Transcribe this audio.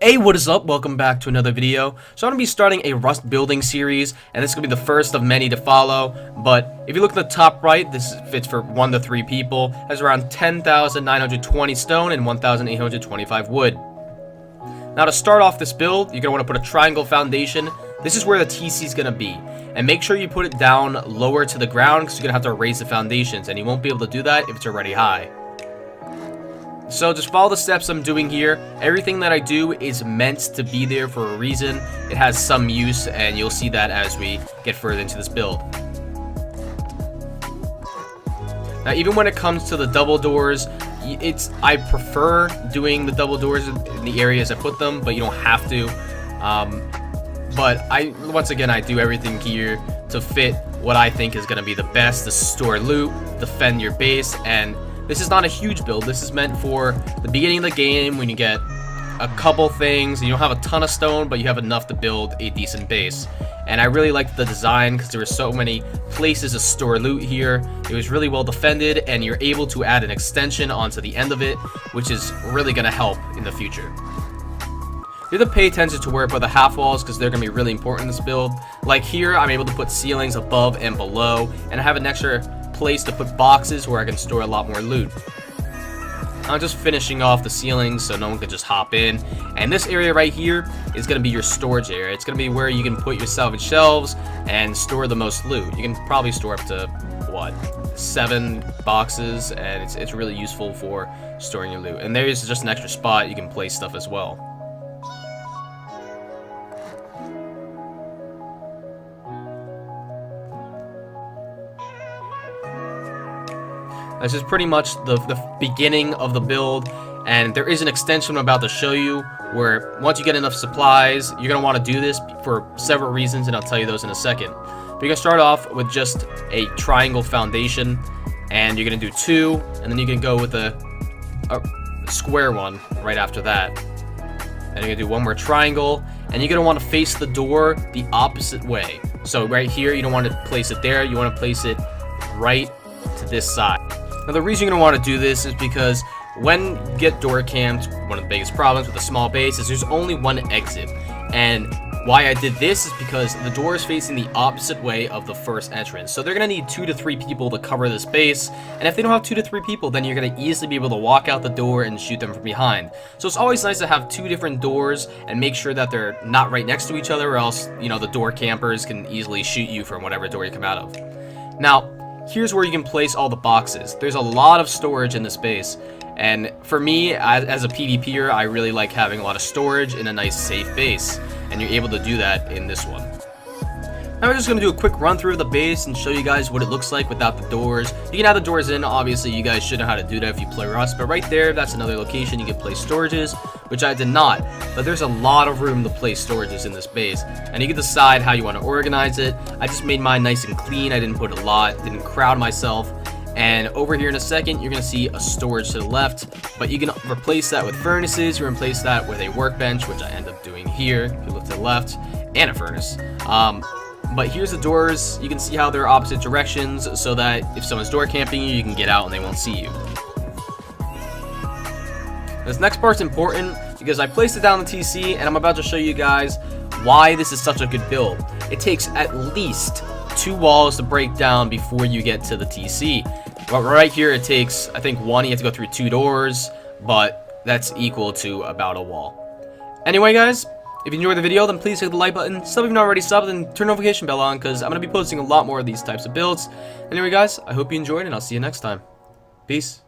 Hey, what is up? Welcome back to another video. So I'm going to be starting a Rust building series, and this is going to be the first of many to follow. But if you look at the top right, this fits for 1 to 3 people. Has around 10,920 stone and 1,825 wood. Now to start off this build, you're going to want to put a triangle foundation. This is where the TC is going to be. And make sure you put it down lower to the ground because you're going to have to raise the foundations. And you won't be able to do that if it's already high. So just follow the steps I'm doing here. Everything that I do is meant to be there for a reason. It has some use, and you'll see that as we get further into this build. Now, even when it comes to the double doors, I prefer doing the double doors in the areas I put them, but you don't have to. But once again, I do everything here to fit what I think is going to be the best to store loot, defend your base, and this is not a huge build. This is meant for the beginning of the game when you get a couple things. You don't have a ton of stone, but you have enough to build a decent base. And I really liked the design because there were so many places to store loot here. It was really well defended, and you're able to add an extension onto the end of it, which is really going to help in the future. You have to pay attention to where I put the half walls because they're going to be really important in this build. Like here, I'm able to put ceilings above and below, and I have an extra place to put boxes where I can store a lot more loot. I'm just finishing off the ceilings so no one can just hop in, and this area right here is going to be your storage area. It's going to be where you can put your salvage shelves and store the most loot. You can probably store up to what, 7 boxes, and it's really useful for storing your loot. And there's just an extra spot you can place stuff as well. This is pretty much the beginning of the build, and there is an extension I'm about to show you where once you get enough supplies, you're going to want to do this for several reasons, and I'll tell you those in a second. But you're going to start off with just a triangle foundation, and you're going to do 2, and then you can go with a square one right after that. And you're going to do 1 more triangle, and you're going to want to face the door the opposite way. So right here, you don't want to place it there, you want to place it right to this side. Now the reason you're going to want to do this is because when you get door camped, one of the biggest problems with a small base is there's only one exit. And why I did this is because the door is facing the opposite way of the first entrance. So they're going to need 2 to 3 people to cover this base. And if they don't have 2 to 3 people, then you're going to easily be able to walk out the door and shoot them from behind. So it's always nice to have 2 different doors and make sure that they're not right next to each other, or else, you know, the door campers can easily shoot you from whatever door you come out of. Now, here's where you can place all the boxes. There's a lot of storage in this base, and for me, as a PvPer, I really like having a lot of storage in a nice safe base, and you're able to do that in this one. Now we're just going to do a quick run through of the base and show you guys what it looks like without the doors. You can add the doors in, obviously you guys should know how to do that if you play Rust, but right there, that's another location you can place storages, which I did not. But there's a lot of room to place storages in this base, and you can decide how you want to organize it. I just made mine nice and clean. I didn't put a lot, didn't crowd myself. And over here in a second, you're going to see a storage to the left, but you can replace that with furnaces. You replace that with a workbench, which I end up doing here, if you look to the left, and a furnace. But here's the doors. You can see how they're opposite directions so that if someone's door camping you, you can get out and they won't see you. This next part's important because I placed it down the TC, and I'm about to show you guys why this is such a good build. It takes at least 2 walls to break down before you get to the TC. But right here it takes, I think, 1, you have to go through 2 doors, but that's equal to about a wall. Anyway guys, if you enjoyed the video, then please hit the like button, sub if you're not already subbed, and turn the notification bell on because I'm going to be posting a lot more of these types of builds. Anyway guys, I hope you enjoyed, and I'll see you next time. Peace.